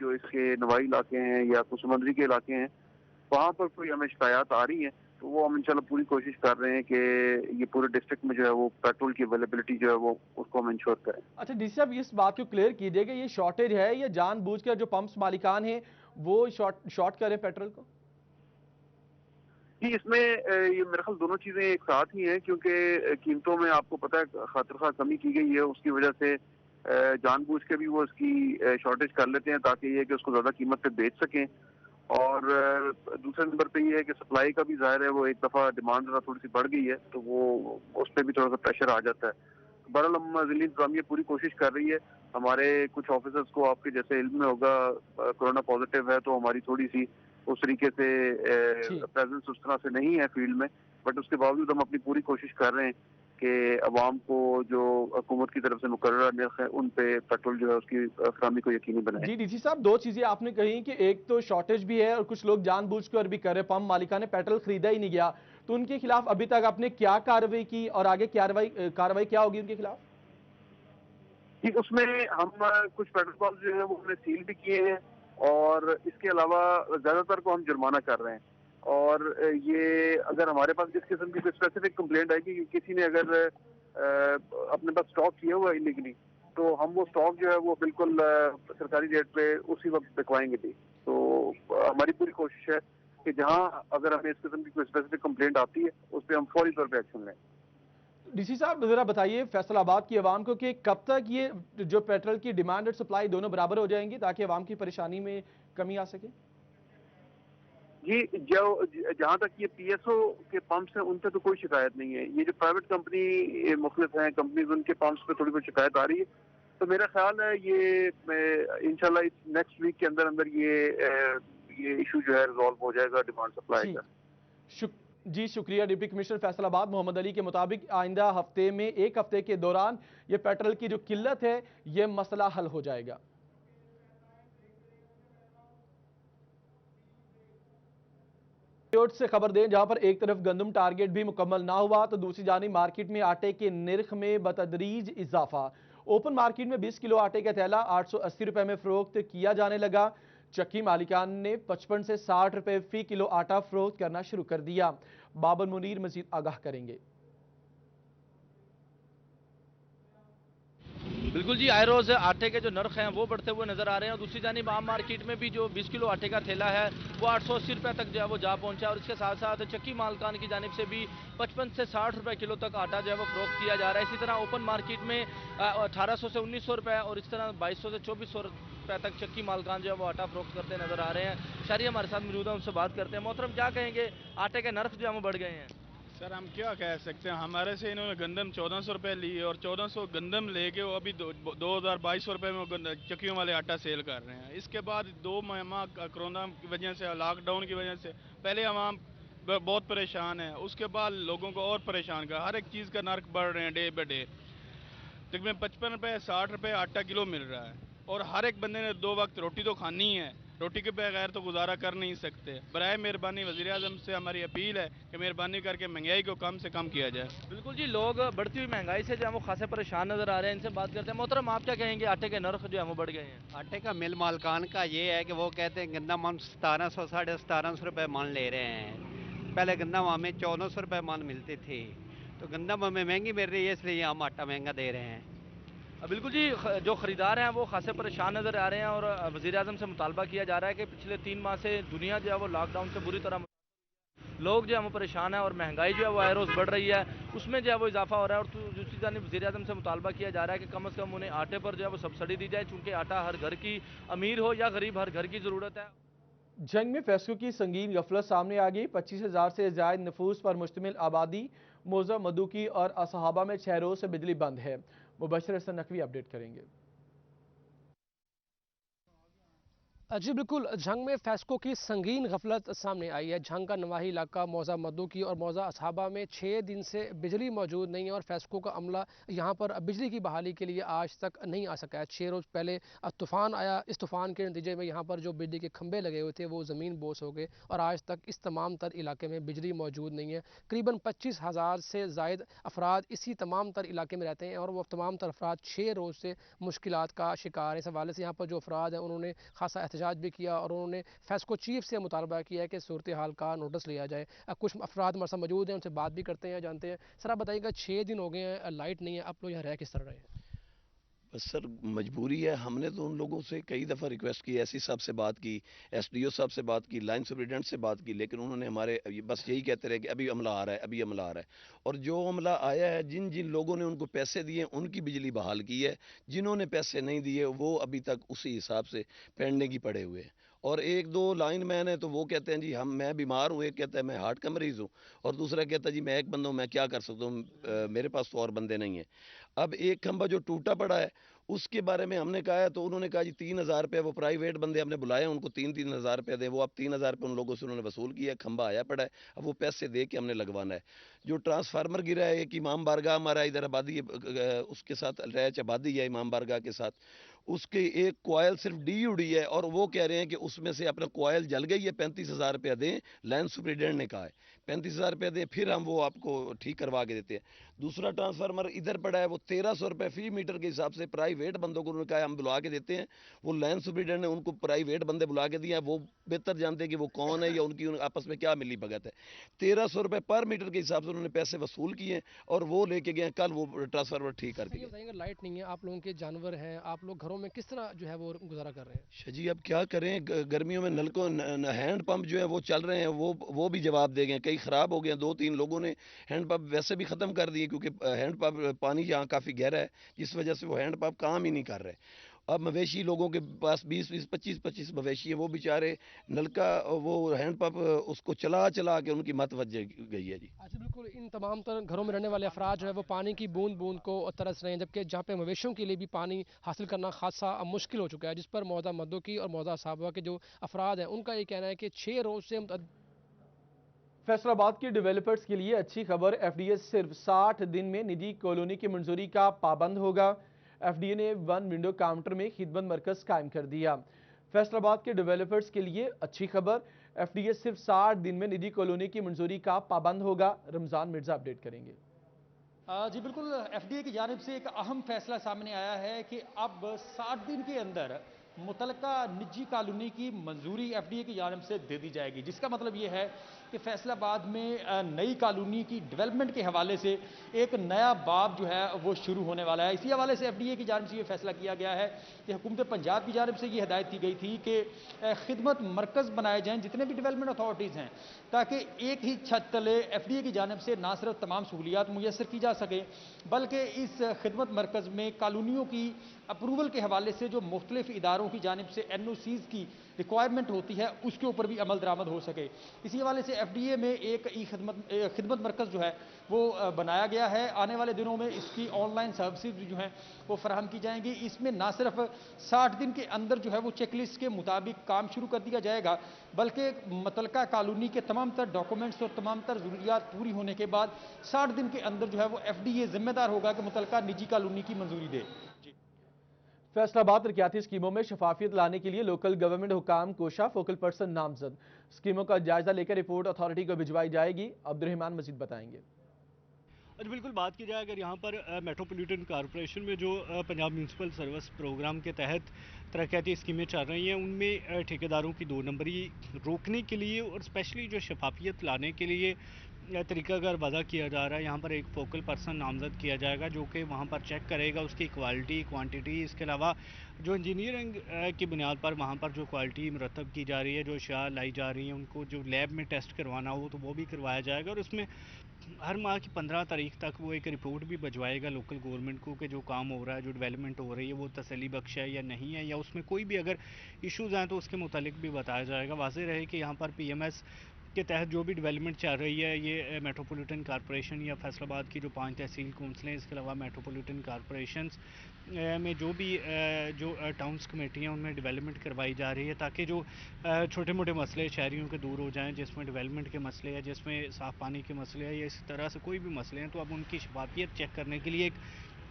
जो इसके नवाई इलाके हैं या कुछ समंदरी के इलाके हैं, वहाँ पर कोई हमें शिकायत आ रही है तो वो हम इंशाल्लाह पूरी कोशिश कर रहे हैं कि ये पूरे डिस्ट्रिक्ट में जो है वो पेट्रोल की अवेलेबिलिटी जो है वो उसको हम इंश्योर करें। अच्छा डीसी साहब, इस बात को क्लियर कीजिएगा, ये शॉर्टेज है या जानबूझकर जो पंप्स मालिकान हैं वो शॉर्ट करें पेट्रोल को? जी, इसमें ये मेरे ख्याल दोनों चीजें एक साथ ही हैं, क्योंकि कीमतों में आपको पता है खातिर कमी की गई है, उसकी वजह से जानबूझ के भी वो इसकी शॉर्टेज कर लेते हैं ताकि ये कि उसको ज्यादा कीमत पे बेच सकें। और दूसरे नंबर पे ये है कि सप्लाई का भी जाहिर है वो एक दफा डिमांड जरा थोड़ी सी बढ़ गई है तो वो उस पर भी थोड़ा सा प्रेशर आ जाता है। बहरहाल हम जिली इंतजामिया पूरी कोशिश कर रही है। हमारे कुछ ऑफिसर्स को आपके जैसे इल्म में होगा कोरोना पॉजिटिव है, तो हमारी थोड़ी सी उस तरीके से प्रेजेंस उस तरह से नहीं है फील्ड में, बट उसके बावजूद हम अपनी पूरी कोशिश कर रहे हैं कि अवाम को जो हुकूमत की तरफ से मुकर्ररा निर्ख है उन पे पेट्रोल जो है उसकी फराहमी को यकीनी बनाए। जी डीसी साहब, दो चीजें आपने कही कि एक तो शॉर्टेज भी है और कुछ लोग जानबूझकर भी कर रहे, पंप मालिका ने पेट्रोल खरीदा ही नहीं गया, तो उनके खिलाफ अभी तक आपने क्या कार्रवाई की और आगे कार्रवाई क्या होगी उनके खिलाफ? जी, उसमें हम कुछ पेट्रोल पंप जो है वो हमने सील भी किए हैं और इसके अलावा ज्यादातर को हम जुर्माना कर रहे हैं। और ये अगर हमारे पास जिस किस्म की कोई स्पेसिफिक कंप्लेंट आएगी कि किसी ने अगर अपने पास स्टॉक किया हुआ इलीगली, तो हम वो स्टॉक जो है वो बिल्कुल सरकारी रेट पे उसी वक्त बिकवाएंगे भी। तो हमारी पूरी कोशिश है कि जहां अगर हमें इस किस्म की कोई स्पेसिफिक कंप्लेंट आती है उस पर हम फौरी तौर पर एक्शन लें। डीसी साहब, जरा बताइए फैसलाबाद की आवाम को कि कब तक ये जो पेट्रोल की डिमांड और सप्लाई दोनों बराबर हो जाएंगी ताकि आवाम की परेशानी में कमी आ सके? जी, जहाँ तक ये पीएसओ के पंप्स हैं उन पे तो कोई शिकायत नहीं है। ये जो प्राइवेट कंपनी मुख्तलिफ हैं कंपनीज, उनके पंप्स पे थोड़ी बहुत शिकायत आ रही है। तो मेरा ख्याल है ये इंशाल्लाह इस नेक्स्ट वीक के अंदर अंदर ये इशू जो है रिजॉल्व हो जाएगा डिमांड सप्लाई का। जी शुक्रिया। डिप्टी कमिश्नर फैसलाबाद मोहम्मद अली के मुताबिक आइंदा हफ्ते में एक हफ्ते के दौरान ये पेट्रोल की जो किल्लत है ये मसला हल हो जाएगा। से खबर दें, जहां पर एक तरफ गंदम टारगेट भी मुकम्मल ना हुआ तो दूसरी जानिब मार्केट में आटे के निर्ख में बतदरीज इजाफा। ओपन मार्केट में 20 किलो आटे का थैला 880 रुपए में फरोख्त किया जाने लगा। चक्की मालिकान ने 55 से 60 रुपए फी किलो आटा फरोख्त करना शुरू कर दिया। बाबर मुनीर मजीद आगाह करेंगे। बिल्कुल जी, आए रोज आटे के जो नर्ख हैं वो बढ़ते हुए नजर आ रहे हैं और दूसरी जानिब आम मार्केट में भी जो 20 किलो आटे का थैला है वो 880 रुपए तक जो है वो जा पहुंचा और इसके साथ साथ चक्की मालकान की जानिब से भी 55 से 60 रुपए किलो तक आटा जो है वो फरोख्त किया जा रहा है। इसी तरह ओपन मार्केट में 1800 से 1900 रुपए और इस तरह 2200 से 2400 रुपए तक चक्की मालकान जो है वो आटा फरोख्त करते नजर आ रहे हैं। शारी हमारे साथ मौजूद है, उनसे बात करते हैं। मोहतरम, क्या कहेंगे, आटे के नर्ख जो है वो बढ़ गए हैं? सर हम क्या कह सकते हैं, हमारे से इन्होंने गंदम 1400 रुपये ली और 1400 गंदम लेके वो अभी 2200 रुपये में चक्कियों वाले आटा सेल कर रहे हैं। इसके बाद 2 माह कोरोना की वजह से, लॉकडाउन की वजह से पहले हम बहुत परेशान हैं, उसके बाद लोगों को और परेशान कर, हर एक चीज़ का नर्क बढ़ रहे हैं डे बाई डे। तकरीबन 55 रुपये 60 रुपये आटा किलो मिल रहा है और हर एक बंदे ने 2 वक्त रोटी तो खानी है, रोटी के बगैर तो गुजारा कर नहीं सकते। बराए मेहरबानी वज़ीर आज़म से हमारी अपील है कि मेहरबानी करके महंगाई को कम से कम किया जाए। बिल्कुल जी, लोग बढ़ती हुई महंगाई से जो है वो खासे परेशान नजर आ रहे हैं, इनसे बात करते हैं। मोहतरम, आप क्या कहेंगे, आटे के नर्ख जो है वो बढ़ गए हैं? आटे का मिल मालकान का ये है कि वो कहते हैं गंदा मन 1700 साढ़े 1700 रुपये मन ले रहे हैं। पहले गंदा माह में 1400 रुपये मन मिलते थे, तो गंदा माह में महंगी मिल रही है इसलिए हम आटा महंगा दे रहे हैं। बिल्कुल जी, जो खरीदार हैं वो खासे परेशान नजर आ रहे हैं और वज़ीर आज़म से मुतालबा किया जा रहा है कि पिछले 3 माह से दुनिया जो है वो लॉकडाउन से बुरी तरह लोग जो है वो परेशान है और महंगाई जो है वो आए रोज़ बढ़ रही है, उसमें जो है वो इजाफा हो रहा है। और दूसरी जानिब वज़ीर-ए-आज़म से मुतालबा किया जा रहा है कि कम से कम उन्हें आटे पर जो है वो सब्सिडी दी जाए, चूँकि आटा हर घर की, अमीर हो या गरीब, हर घर की ज़रूरत है। जंग में फैसलों की संगीन गफलत सामने आ गई। 25,000 से ज्यादा नफूस पर मुश्तमिल आबादी मौजा मदूकी और असहाबा में 6 रोज से बिजली बंद है। मुबशर हसन नकवी अपडेट करेंगे। जी बिल्कुल, झंग में फैसकों की संगीन गफलत सामने आई है। झंग का नवाही इलाका मौजा मदूकी और मौजा असहाबा में 6 दिन से बिजली मौजूद नहीं है और फैसकों का अमला यहाँ पर बिजली की बहाली के लिए आज तक नहीं आ सका है। 6 रोज़ पहले तूफ़ान आया, इस तूफ़ान के नतीजे में यहाँ पर जो बिजली के खंभे लगे हुए थे वो ज़मीन बोस हो गए और आज तक इस तमाम तर इलाके में बिजली मौजूद नहीं है। करीबन 25,000 से ज़ायद अफराद इसी तमाम तर इलाके में रहते हैं और वो तमाम तर अफराद 6 रोज़ से मुश्किलात का शिकार है। इस हवाले से यहाँ पर जो अफराद हैं उन्होंने खासा एहतजाज भी किया और उन्होंने फैसको चीफ से मुतालबा किया है कि सूरत हाल का नोटिस लिया जाए। कुछ अफराद हमारे साथ मौजूद हैं, उनसे बात भी करते हैं, जानते हैं। सर आप बताइएगा, 6 दिन हो गए हैं, लाइट नहीं है, आप लोग यहाँ रह किस तरह रहे हैं? बस सर मजबूरी है। हमने तो उन लोगों से कई दफ़ा रिक्वेस्ट की, एससी साहब से बात की, एसडीओ साहब से बात की, लाइन सुपरिटेंडेंट से बात की, लेकिन उन्होंने हमारे बस यही कहते रहे कि अभी अमला आ रहा है, अभी अमला आ रहा है। और जो अमला आया है, जिन जिन लोगों ने उनको पैसे दिए उनकी बिजली बहाल की है, जिन्होंने पैसे नहीं दिए वो अभी तक उसी हिसाब से पेंडिंग ही पड़े हुए हैं। और एक दो लाइन मैन है तो वो कहते हैं जी मैं बीमार हूँ, एक कहता है मैं हार्ट का मरीज़ हूँ और दूसरा कहता है जी मैं एक बंदा हूँ, मैं क्या कर सकता हूँ, मेरे पास तो और बंदे नहीं हैं। अब एक खंभा जो टूटा पड़ा है उसके बारे में हमने कहा है तो उन्होंने कहा जी 3,000 रुपये, वो प्राइवेट बंदे हमने बुलाए, उनको 3,000 रुपये दें। वो अब 3,000 रुपये उन लोगों से उन्होंने वसूल किया, खंभा आया पड़ा है, अब वो पैसे दे के हमने लगवाना है। जो ट्रांसफार्मर गिरा है एक इमाम बारगाह हमारा इधर आबादी उसके साथ रैच आबादी है इमाम बारगाह के साथ, उसके एक कोयल सिर्फ डी उड़ी है और वो कह रहे हैं कि उसमें से अपना कोयल जल गई है, 35,000 रुपया दें। लाइन सुपरिटेंडेंट ने कहा है 35,000 रुपया दें, फिर हम वो आपको ठीक करवा के देते हैं। दूसरा ट्रांसफार्मर इधर पड़ा है, वो 1,300 रुपये फी मीटर के हिसाब से प्राइवेट बंदों को उन्होंने कहा हम बुला के देते हैं। वो लाइन सुपरिटेंडेंट ने उनको प्राइवेट बंदे बुला के दिए हैं, वो बेहतर जानते हैं कि वो कौन है या उनकी आपस में क्या मिली भगत है। 1,300 रुपये पर मीटर के हिसाब से उन्होंने पैसे वसूल किए और वो लेके गए, कल वो ट्रांसफार्मर ठीक करके गए। बताइएगा, लाइट नहीं है, आप लोगों के जानवर हैं, आप लोग घरों में किस तरह जो है वो गुजारा कर रहे हैं? जी अब क्या करें, गर्मियों में नलकों हैंड पंप जो है वो चल रहे हैं, वो भी जवाब दे गए, कई ख़राब हो गए। 2-3 लोगों ने हैंड पंप वैसे भी ख़त्म कर दिए क्योंकि हैंड पंप पानी यहाँ काफ़ी गहरा है, जिस वजह से वो हैंड पंप काम ही नहीं कर रहे। अब मवेशी लोगों के पास 20-20, 25-25 मवेशी है, वो बेचारे नलका वो हैंड पंप उसको चला चला के उनकी मत वज गई है जी। अच्छा बिल्कुल, इन तमाम तर घरों में रहने वाले अफराद जो है वो पानी की बूंद बूंद को तरस रहे हैं, जबकि जहाँ पे मवेशियों के लिए भी पानी हासिल करना खासा मुश्किल हो चुका है, जिस पर मौजा मदूकी और मौजा साहबा के जो अफराद हैं उनका ये कहना है कि 6 रोज़ से फैसलाबाद के डेवलपर्स के लिए अच्छी खबर, एफडीए सिर्फ 60 दिन में निजी कॉलोनी की मंजूरी का पाबंद होगा। एफडीए ने 1 विंडो काउंटर में खिदमत मरकज कायम कर दिया। फैसलाबाद के डेवलपर्स के लिए अच्छी खबर, एफडीए सिर्फ 60 दिन में निजी कॉलोनी की मंजूरी का पाबंद होगा। रमजान मिर्जा अपडेट करेंगे। जी बिल्कुल, एफडीए की जानिब से एक अहम फैसला सामने आया है कि अब 60 दिन के अंदर मुतलका निजी कॉलोनी की मंजूरी एफडीए की जानिब से दे दी जाएगी, जिसका मतलब ये है कि फैसलाबाद में नई कॉलोनी की डेवलपमेंट के हवाले से एक नया बाब जो है वो शुरू होने वाला है। इसी हवाले से एफडीए की जानिब से ये फैसला किया गया है कि हुकूमत पंजाब की जानिब से ये हिदायत की गई थी कि खिदमत मरकज़ बनाए जाएँ जितने भी डेवलपमेंट अथॉरिटीज़ हैं, ताकि एक ही छत तले एफडीए की जानिब से ना सिर्फ तमाम सहूलियात मुयसर की जा सके, बल्कि इस खिदमत मरकज़ में कॉलोनियों की अप्रूवल के हवाले से जो मुख्तलिफ इदारों की जानिब से एनओसीज़ की रिक्वायरमेंट होती है उसके ऊपर भी अमल दरामद हो सके। इसी हवाले से एफडीए में एक खिदमत मरकज़ जो है वो बनाया गया है। आने वाले दिनों में इसकी ऑनलाइन सर्विसेज जो हैं वो फराहम की जाएंगी। इसमें ना सिर्फ 60 दिन के अंदर जो है वो चेकलिस्ट के मुताबिक काम शुरू कर दिया जाएगा, बल्कि मुतलका कॉलोनी के तमाम तर डॉक्यूमेंट्स और तमाम तर ज़रूरियात पूरी होने के बाद 60 दिन के अंदर जो है वो एफडीए जिम्मेदार होगा कि मुतलका निजी कॉलोनी की मंजूरी दे। फैसलाबाद तरक्याती स्कीमों में शफाफियत लाने के लिए लोकल गवर्नमेंट हुकाम कोशा फोकल पर्सन नामजद। स्कीमों का जायजा लेकर रिपोर्ट अथॉरिटी को भिजवाई जाएगी। अब्दुर्रहमान मजीद बताएंगे। बिल्कुल, बात की जाए अगर यहाँ पर मेट्रोपॉलिटन कॉरपोरेशन में जो पंजाब म्यूनसिपल सर्विस प्रोग्राम के तहत तरक्याती स्कीमें चल रही हैं, उनमें ठेकेदारों की 2 नंबरी रोकने के लिए और स्पेशली जो शफाफियत लाने के लिए तरीकाकार वज़ा किया जा रहा है। यहाँ पर एक फोकल पर्सन नामज़द किया जाएगा जो कि वहाँ पर चेक करेगा उसकी क्वालिटी, क्वांटिटी। इसके अलावा जो इंजीनियरिंग की बुनियाद पर वहाँ पर जो क्वालिटी मरतब की जा रही है, जो अशिया लाई जा रही हैं, उनको जो लैब में टेस्ट करवाना हो तो वो भी करवाया जाएगा। और उसमें हर माह की 15 तारीख तक वो एक रिपोर्ट भी भिजवाएगा लोकल गवर्नमेंट को कि जो काम हो रहा है, जो डेवलपमेंट हो रही है, वो तसल्ली बख्श है या नहीं है, या उसमें कोई भी अगर इश्यूज़ हैं तो उसके मुतालिक भी बताया जाएगा। वाज़ेह रहे कि यहाँ पर PMS के तहत जो भी डेवलपमेंट चल रही है, ये मेट्रोपॉलिटन कॉरपोरेशन या फैसलाबाद की जो 5 तहसील कौंसलें, इसके अलावा मेट्रोपॉलिटन कॉरपोरेशंस में जो भी जो टाउन्स कमेटी हैं उनमें डेवलपमेंट करवाई जा रही है, ताकि जो छोटे मोटे मसले शहरियों के दूर हो जाएं, जिसमें डेवलपमेंट के मसले हैं, जिसमें साफ़ पानी के मसले हैं, या इस तरह से कोई भी मसले हैं, तो अब उनकी शफाफियत चेक करने के लिए एक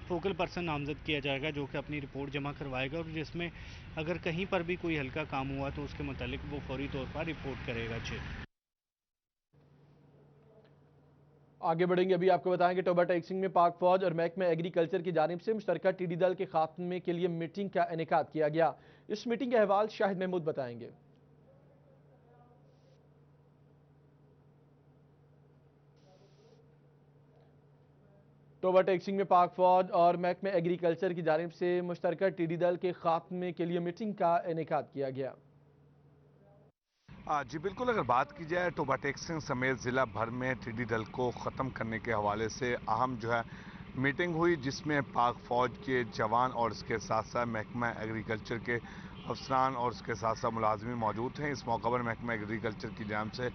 फोकल पर्सन नामज़द किया जाएगा जो कि अपनी रिपोर्ट जमा करवाएगा, और जिसमें अगर कहीं पर भी कोई हल्का काम हुआ तो उसके मुतालिक वो फौरी तौर पर रिपोर्ट करेगा। आगे बढ़ेंगे। अभी आपको बताएं कि टोबा टैक्सिंग में पाक फौज और महकमा एग्रीकल्चर की जानिब से मुश्तरका टिड्डी दल के खात्मे के लिए मीटिंग का इनेकाद किया गया। इस मीटिंग का अहवाल शाहिद महमूद बताएंगे। टोबा टैक्सिंग में पाक फौज और महकमा एग्रीकल्चर की जानिब से मुश्तरका टिड्डी दल के खात्मे के लिए मीटिंग का इनेकाद किया गया। जी बिल्कुल, अगर बात की जाए टोबा टैक्सिंग समेत ज़िला भर में टिड्डी दल को ख़त्म करने के हवाले से अहम जो है मीटिंग हुई, जिसमें पाक फ़ौज के जवान और इसके साथ साथ महकमा एग्रीकल्चर के अफसरान और उसके साथ साथ मुलाजमीन मौजूद हैं। इस मौका पर महकमा एग्रीकल्चर की जानिब से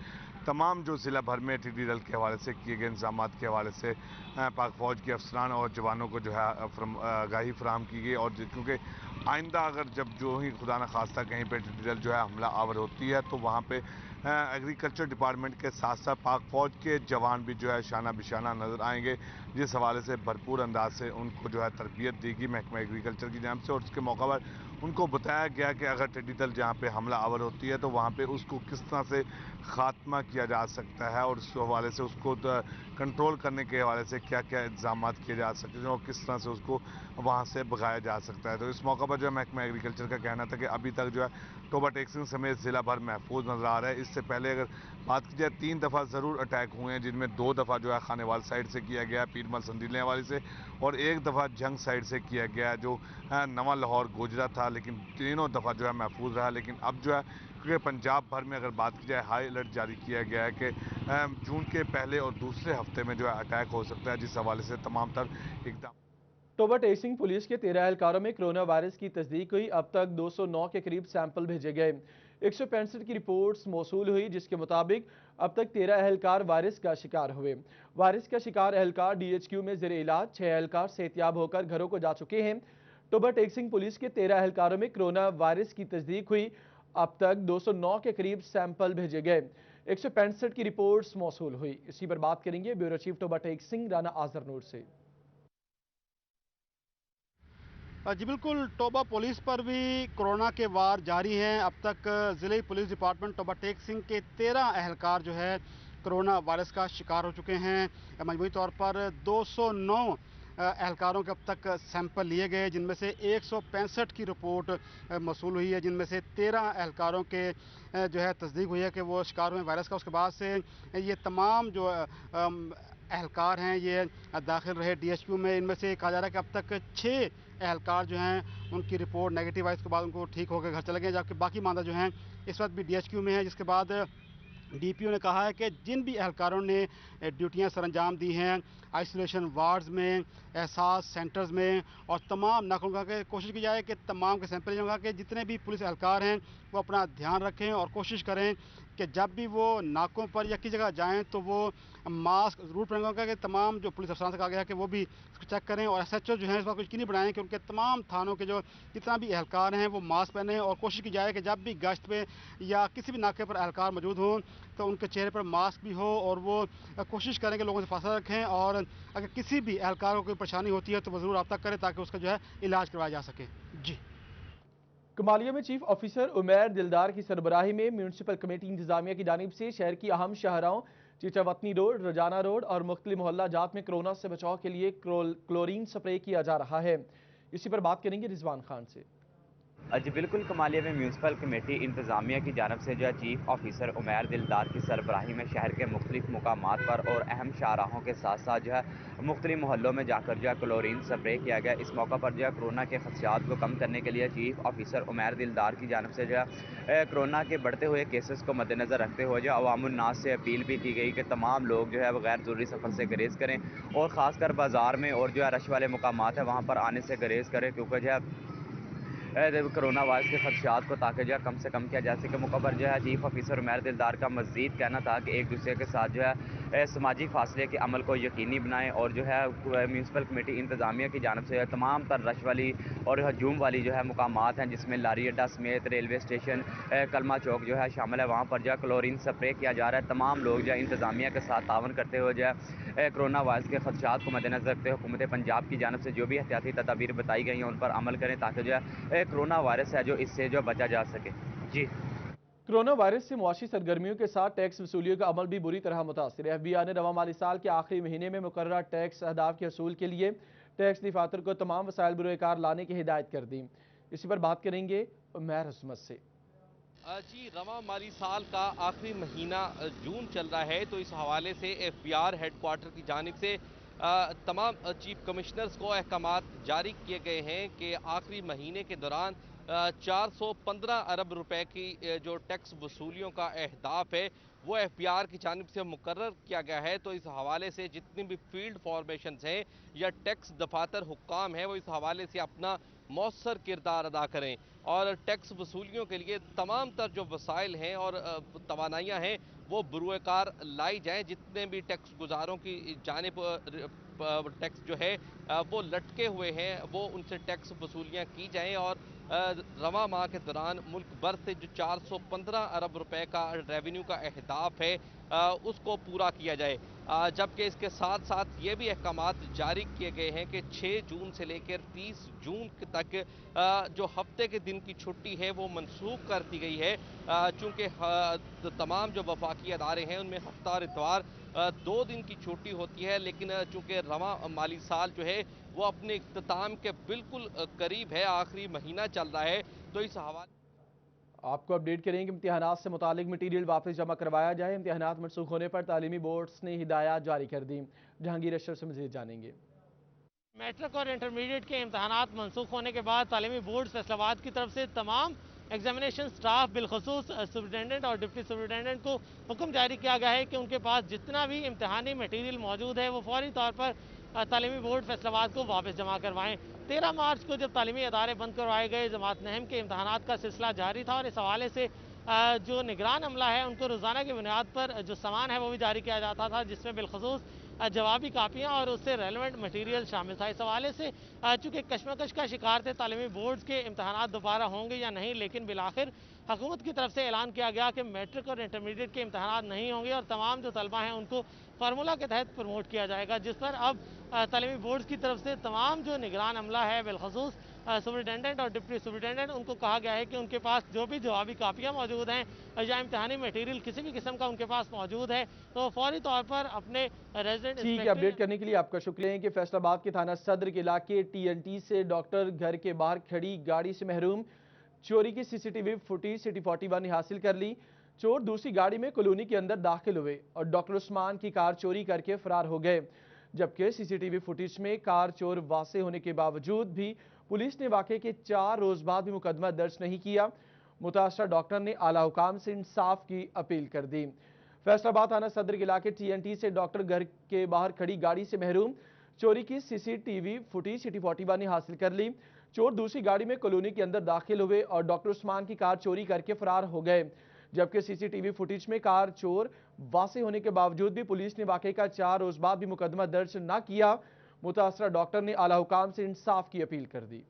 तमाम जो ज़िला भर में टिड्डी दल के हवाले से किए गए इंतजाम के हवाले से पाक फ़ौज के अफसरान और जवानों को जो है आगाही फराहम की गई। और क्योंकि आइंदा अगर जब जो ही खुदा न खास्ता कहीं पर टिड्डी दल जो है हमला आवर होती है तो वहाँ पे एग्रीकल्चर डिपार्टमेंट के साथ साथ पाक फ़ौज के जवान भी जो है शाना बिशाना नज़र आएंगे, जिस हवाले से भरपूर अंदाज से उनको जो है तरबियत देगी महकमा एग्रीकल्चर की जानिब से। और उसके मौका पर उनको बताया गया कि अगर टिड्डी दल जहाँ पे हमला आवर होती है तो वहाँ पे उसको किस तरह से ख़ात्मा किया जा सकता है, और उस हवाले से उसको कंट्रोल करने के हवाले से क्या क्या इंतजाम किए जा सकते हैं और किस तरह से उसको वहाँ से भगाया जा सकता है। तो इस मौका पर जो है महकमा एग्रीकल्चर का कहना था कि अभी तक जो है टोबा टैक्सिंग समेत ज़िला भर महफूज नज़र आ रहा है। इससे पहले अगर बात की जाए 3 दफ़ा ज़रूर अटैक हुए हैं, जिनमें 2 दफ़ा जो है खानेवाल साइड से किया गया, पीरमल संदीले वाले से, और 1 दफ़ा जंग साइड से किया गया जो नवा लाहौर गोजरा था, लेकिन तीनों दफ़ा जो है महफूज रहा। लेकिन अब जो है क्योंकि पंजाब भर में अगर बात की जाए हाई अलर्ट जारी किया गया है कि जून के पहले और दूसरे हफ्ते में जो है अटैक हो सकता है, जिस हवाले से तमाम तर इकदाम। टोबा टैक्सिंग पुलिस के 13 एहलकारों में कोरोना वायरस की तस्दीक हुई। अब तक 209 के करीब सैंपल भेजे गए, 165 की रिपोर्ट्स मौसूल हुई, जिसके मुताबिक अब तक 13 एहलकार वायरस का शिकार हुए। वायरस का शिकार एहलकार DHQ में ज़ेरे इलाज, 6 एहलकार सेहतियाब होकर घरों को जा चुके हैं। टोबा टैक्सिंग पुलिस के 13 एहलकारों में कोरोना वायरस की तस्दीक हुई। अब तक 209 के करीब सैंपल भेजे गए, 165 की रिपोर्ट्स मौसूल हुई। इसी पर बात करेंगे bureau chief Toba taxing Rana आजर नूर से। जी बिल्कुल, टोबा पुलिस पर भी कोरोना के वार जारी हैं। अब तक ज़िले पुलिस डिपार्टमेंट टोबा टैक्सिंग के 13 एहलकार जो है कोरोना वायरस का शिकार हो चुके हैं। मजमूई तौर पर 209 एहलकारों के अब तक सैंपल लिए गए, जिनमें से 165 की रिपोर्ट मौसूल हुई है, जिनमें से 13 एहलकारों के जो है तस्दीक हुई है कि वो शिकार हुए वायरस का। उसके बाद से ये तमाम जो एहलकार हैं ये दाखिल रहे DHQ में। इनमें से कहा जा रहा है कि अब तक 6 एहलकार जो हैं उनकी रिपोर्ट नेगेटिव आई, उसके बाद उनको ठीक होकर घर चले गए, जबकि बाकी मादा जो हैं इस वक्त भी DHQ में है। जिसके बाद DPO ने कहा है कि जिन भी एहलकारों ने ड्यूटियां सरंजाम दी हैं आइसोलेशन वार्ड्स में, एहसास सेंटर्स में और तमाम नाकों के कोशिश की जाए कि तमाम के सैंपल होगा कि जितने भी पुलिस एहलकार हैं वो अपना ध्यान रखें और कोशिश करें कि जब भी वो नाकों पर या किसी जगह जाएं तो वो मास्क ज़रूर पहने होगा। कि तमाम जो पुलिस अफसरान से कहा गया है कि वो भी इसको चेक करें और SHO जो है इस बात को यकीनी बनाएं कि उनके तमाम थानों के जो जितना भी एहलकार हैं वो मास्क पहने, और कोशिश की जाए कि जब भी गश्त पे या किसी भी नाके पर एहलकार मौजूद हों तो उनके चेहरे पर मास्क भी हो और वो कोशिश करें कि लोगों से फासला रखें, और अगर किसी भी एहलकार को कोई परेशानी होती है तो वो ज़रूर रब्ता करें ताकि उसका जो है इलाज करवाया जा सके। जी कमालिया में चीफ ऑफिसर उमैर दिलदार की सरबराही में म्यूनसिपल कमेटी इंतजामिया की जानिब से शहर की अहम शाहराओं चीचावतनी रोड, रजाना रोड और मुख्तलिफ मोहल्ला जात में कोरोना से बचाव के लिए क्लोरीन स्प्रे किया जा रहा है। इसी पर बात करेंगे रिजवान खान से। जी बिल्कुल, कमालिया में म्यूनसिपल कमेटी इंतज़ामिया की जानब से जो है चीफ ऑफिसर उमैर दिलदार की सरबराही में शहर के मुख्तलिफ मुकामात पर और अहम शाहराहों के साथ साथ जो है मुख्तलिफ मोहल्लों में जाकर जो है क्लोरीन स्प्रे किया गया। इस मौका पर जो है कोरोना के खदशात को कम करने के लिए चीफ ऑफिसर उमैर दिलदार की जानब से जो है कोरोना के बढ़ते हुए केसेस को मद्देनज़र रखते हुए जो अवामुन्नास से अपील भी की गई कि तमाम लोग जो है गैर ज़रूरी सफ़र से गुरेज़ करें और ख़ासकर बाज़ार में और जो है रश वाले मुकामात है वहाँ पर आने से गुरेज़ करें, क्योंकि जो है कोरोना वायरस के खदशात को ताकि जो है कम से कम किया जा सके। मौका पर जो है चीफ ऑफिसर उमैर दिलदार का मज़ीद कहना था कि एक दूसरे के साथ जो है समाजी फासले के अमल को यकीनी बनाएं और जो है म्यूनसिपल कमेटी इंतज़ामिया की जानब से तमाम तर रश वाली और हजूम वाली जो है मुकामात हैं जिसमें लारी अड्डा समेत रेलवे स्टेशन कलमा चौक जो है शामिल है, वहाँ पर जो है क्लोरीन स्प्रे किया जा रहा है। तमाम लोग जो है इंतज़ामिया के साथ तावन करते हुए जो है कोरोना वायरस के खदशात को मद्देनज़र रखते हुए हुकूमत पंजाब की जानब से जो भी एहतियाती तदाबीर बताई गई हैं उन पर अमल करें ताकि जो है कोरोना वायरस है जो इससे जो बचा जा सके। जी, कोरोना वायरस से मुआशी सरगर्मियों के साथ टैक्स वसूलियों का अमल भी बुरी तरह मुतासर है। FBI ने रवा माली साल के आखिरी महीने में मुकर्रर टैक्स अहदाफ के असूल के लिए टैक्स दफातर को तमाम वसाइल बुरोकार लाने की हिदायत कर दी। इसी पर बात करेंगे उमैर हसमत से। जी, रवा माली साल का आखिरी महीना जून चल रहा है, तो इस हवाले से FBR हेडक्वार्टर की जानिब से तमाम चीफ कमिश्नर्स को अहकामात जारी किए गए हैं कि आखिरी महीने के दौरान 415 अरब रुपए की जो टैक्स वसूलियों का अहदाफ है वो FBR की जानिब से मुकर्रर किया गया है। तो इस हवाले से जितनी भी फील्ड फॉर्मेशंस हैं या टैक्स दफातर हुक्काम हैं वो इस हवाले से अपना मौसर किरदार अदा करें और टैक्स वसूलियों के लिए तमाम तर जो वसाइल हैं और तवानाइयाँ हैं वो बुरुएकार लाई जाएँ। जितने भी टैक्स गुजारों की जानिब टैक्स जो है वो लटके हुए हैं वो उनसे टैक्स वसूलियाँ की जाएँ और रवा माह के दौरान मुल्क भर से जो 415 अरब रुपए का रेवेन्यू का अहदाफ है उसको पूरा किया जाए। जबकि इसके साथ साथ ये भी अहकामात जारी किए गए हैं कि 6 जून से लेकर 30 जून तक जो हफ्ते के दिन की छुट्टी है वो मनसूख कर दी गई है। चूँकि तमाम जो वफाकी अदारे हैं उनमें हफ्ता और इतवार 2 दिन की छुट्टी होती है, लेकिन चूँकि रवा माली साल जो है वो अपने इख्तिताम के बिल्कुल करीब है, आखिरी महीना चल रहा है, तो इस हवाले आपको अपडेट करेंगे इम्तिहानात से मुतालिक मटीरियल वापस जमा करवाया जाए। इम्तिहानात मनसूख होने पर तालीमी बोर्ड्स ने हिदायत जारी कर दी। जहांगीर अशरफ से मजीद जानेंगे। मैट्रिक और इंटरमीडिएट के इम्तिहानात मनसूख होने के बाद तालीमी बोर्ड फैसलाबाद की तरफ से तमाम एग्जामिनेशन स्टाफ बिलखसूस सुपरिटेंडेंट और डिप्टी सुपरिटेंडेंट को हुक्म जारी किया गया है कि उनके पास जितना भी इम्तिहानी मटीरियल मौजूद है वो फौरी तौर पर तालीमी बोर्ड फैसलाबाद को वापस जमा करवाएं। 13 मार्च को जब तालीमी अदारे बंद करवाए गए जमात नहम के इम्तहानात का सिलसिला जारी था और इस हवाले से जो निगरान अमला है उनको रोज़ाना की बुनियाद पर जो सामान है वो भी जारी किया जाता था, जिसमें बिलखसूस जवाबी कापियाँ और उससे रेलेवेंट मटीरियल शामिल था। इस हवाले से चूँकि कशमकश का शिकार थे तालीमी बोर्ड्स के इम्तहानात दोबारा होंगे या नहीं, लेकिन बिलाखिर हुकूमत की तरफ से ऐलान किया गया कि मैट्रिक और इंटरमीडिएट के इम्तहानात नहीं होंगे और तमाम जो तलबा हैं उनको फार्मूला के तहत प्रमोट किया जाएगा, जिस पर अब तालीमी बोर्ड्स की तरफ से तमाम जो निगरान अमला है बिलखसूस सुपरिटेंडेंट और डिप्टी सुपरिटेंडेंट उनको कहा गया है कि उनके पास जो भी जवाबी कापियाँ मौजूद हैं या इम्तहानी मटीरियल किसी भी किस्म का उनके पास मौजूद है तो फौरी तौर पर अपने रेजिडेंट ठीक है, अपडेट करने के लिए आपका शुक्रिया है कि फैसलाबाद के थाना सदर के इलाके TNT से डॉक्टर घर के बाहर खड़ी गाड़ी से महरूम चोरी की CCTV फुटेज सिटी 41 ने हासिल कर ली। चोर दूसरी गाड़ी में कॉलोनी के अंदर दाखिल हुए और डॉक्टर उस्मान की कार चोरी करके फरार हो गए, जबकि CCTV फुटेज में कार चोर वासे होने के बावजूद भी पुलिस ने वाकये के 4 रोज बाद भी मुकदमा दर्ज नहीं किया। मुतासरा डॉक्टर ने आला हुकाम से इंसाफ की अपील कर दी। फैसलाबाद थाना सदर के इलाके TNT से डॉक्टर घर के बाहर खड़ी गाड़ी से महरूम चोरी की CCTV फुटेज सिटी 41 ने हासिल कर ली। चोर दूसरी गाड़ी में कॉलोनी के अंदर दाखिल हुए और डॉक्टर उस्मान की कार चोरी करके फरार हो गए, जबकि CCTV फुटेज में कार चोर वासे होने के बावजूद भी पुलिस ने वाकये का 4 रोज बाद भी मुकदमा दर्ज न किया। मुतासरा डॉक्टर ने आला हुकाम से इंसाफ की अपील कर दी।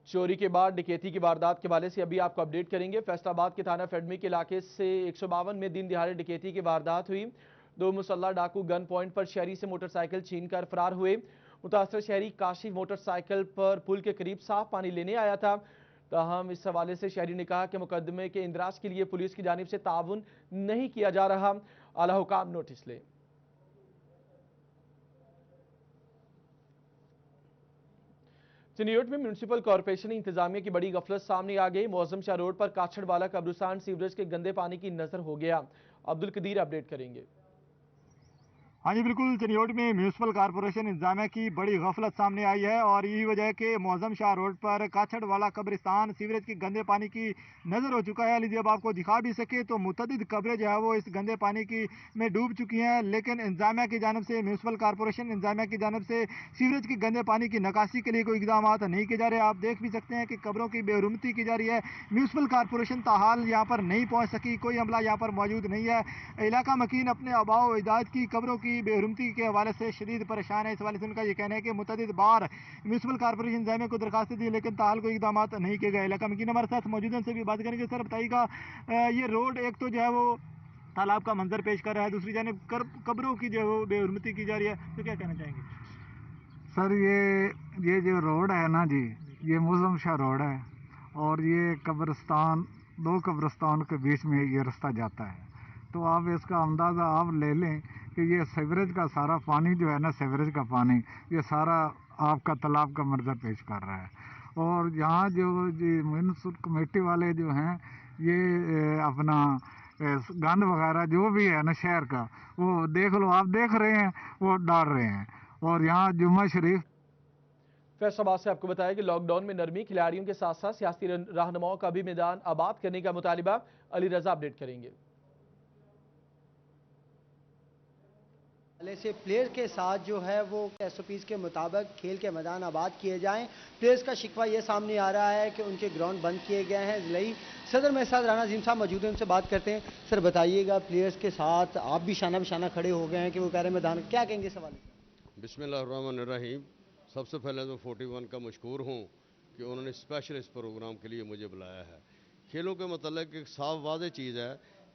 चोरी के बाद डकैती की वारदात के हवाले से अभी आपको अपडेट करेंगे। फैसलाबाद के थाना फेडमी के इलाके से 152 में दिन दिहाड़े डकैती की वारदात हुई। 2 मुसल्ला डाकू गन पॉइंट पर शहरी से मोटरसाइकिल छीनकर फरार हुए। मुतासर शहरी काशिफ मोटरसाइकिल पर पुल के करीब साफ पानी लेने आया था। ताहम इस हवाले से शहरी ने कहा कि मुकदमे के इंदराज के लिए पुलिस की जानिब से ताउन नहीं किया जा रहा, आला हुकाम नोटिस लें। चिनियोट में म्यूनिसिपल कॉरपोरेशन इंतजामिया की बड़ी गफलत सामने आ गई। मौजम शाह रोड पर काछड़वाला कब्रिस्तान सीवरेज के गंदे पानी की नजर हो गया। अब्दुल कदीर अपडेट करेंगे। हाँ जी बिल्कुल, चिनियोट में म्यूनिसिपल कॉरपोरेशन इंतजामिया की बड़ी गफलत सामने आई है और यही वजह है कि मौजम शाह रोड पर काछड़ वाला कब्रिस्तान सीवरेज के गंदे पानी की नज़र हो चुका है। लीजिए अब आपको दिखा भी सके तो मुतअद्दिद कब्रें जो है वो इस गंदे पानी की में डूब चुकी हैं, लेकिन इंतजामिया की जानब से, म्यूनिसिपल कॉरपोरेशन इंतजामिया की जानब से सीवरेज के गंदे पानी की निकासी के लिए कोई इकदाम नहीं किए जा रहे। आप देख भी सकते हैं कि कब्रों की बेरुमती की जा रही है। म्यूनिसिपल कॉरपोरेशन ताहाल यहाँ पर नहीं पहुँच सकी, कोई अमला यहाँ पर मौजूद नहीं है। इलाका मकीन अपने आबाओ इजाद की कब्रों की बेरुमती के हवाले से शदीद परेशान है। इस हवाले से उनका ये कहना है कि मुतअद्दिद बार म्यूनिसिपल कॉरपोरेशन इंतजामिया को दरखास्त दी, लेकिन ताहाल कोई इकदाम नहीं किए गए। इलाका मकीन हमारे साथ मौजूद हैं, उनसे भी बात करेंगे। सर बताइएगा, ये रोड एक तो जो है वो तालाब का मंजर पेश कर रहा है, दूसरी जानिब कब्रों की जो है वो बेरुमती की जा रही है, तो क्या कहना चाहेंगे? सर ये जो रोड है ना जी, ये मौजम शाह रोड है और ये कब्रिस्तान, दो कब्रिस्तान के बीच में ये रास्ता जाता है। तो आप इसका अंदाज़ा आप ले लें कि ये सीवरेज का सारा पानी जो है ना, सीवरेज का पानी ये सारा आपका तालाब का मंजर पेश कर रहा है। और यहाँ जो म्यूनिसिपल कमेटी वाले जो हैं ये अपना गंद वगैरह जो भी है ना शहर का, वो देख लो, आप देख रहे हैं, वो डाल रहे हैं। और यहाँ जुम्मा शरीफ फैसलाबाद से आपको बताया कि लॉकडाउन में नरमी, खिलाड़ियों के साथ साथ सियासी रहनुमाओं का भी मैदान आबाद करने का मुतालिबा। अली रजा अपडेट करेंगे। से प्लेयर के साथ जो है वो एसओपीज के मुताबिक खेल के मैदान आबाद किए जाएं। प्लेयर्स का शिकवा ये सामने आ रहा है कि उनके ग्राउंड बंद किए गए हैं। जिलाई सदर मेरे साथ राना अजीम साहब मौजूद हैं, उनसे बात करते हैं। सर बताइएगा, प्लेयर्स के साथ आप भी शाना बिशाना खड़े हो गए हैं कि वो कह रहे हैं मैदान, क्या कहेंगे सवाल? बिस्मिल्लाहिर्रहमानिर्रहीम। सबसे पहले तो 41 का मशकूर हूँ कि उन्होंने स्पेशल इस प्रोग्राम के लिए मुझे बुलाया है। खेलों के मतलब एक साफ वाज़ेह चीज़ है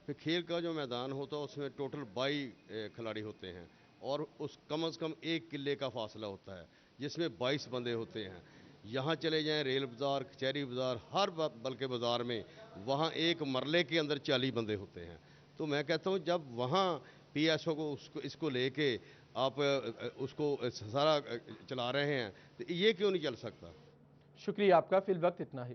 कि खेल का जो मैदान होता है उसमें टोटल 22 खिलाड़ी होते हैं और उस कम से कम 1 किले का फासला होता है जिसमें 22 बंदे होते हैं। यहाँ चले जाएं रेल बाज़ार, कचहरी बाज़ार, हर बल्कि बाज़ार में वहाँ एक मरले के अंदर 40 बंदे होते हैं। तो मैं कहता हूँ जब वहाँ PSO को इसको लेके आप उसको सारा चला रहे हैं तो ये क्यों नहीं चल सकता? शुक्रिया आपका, फिल वक्त इतना ही।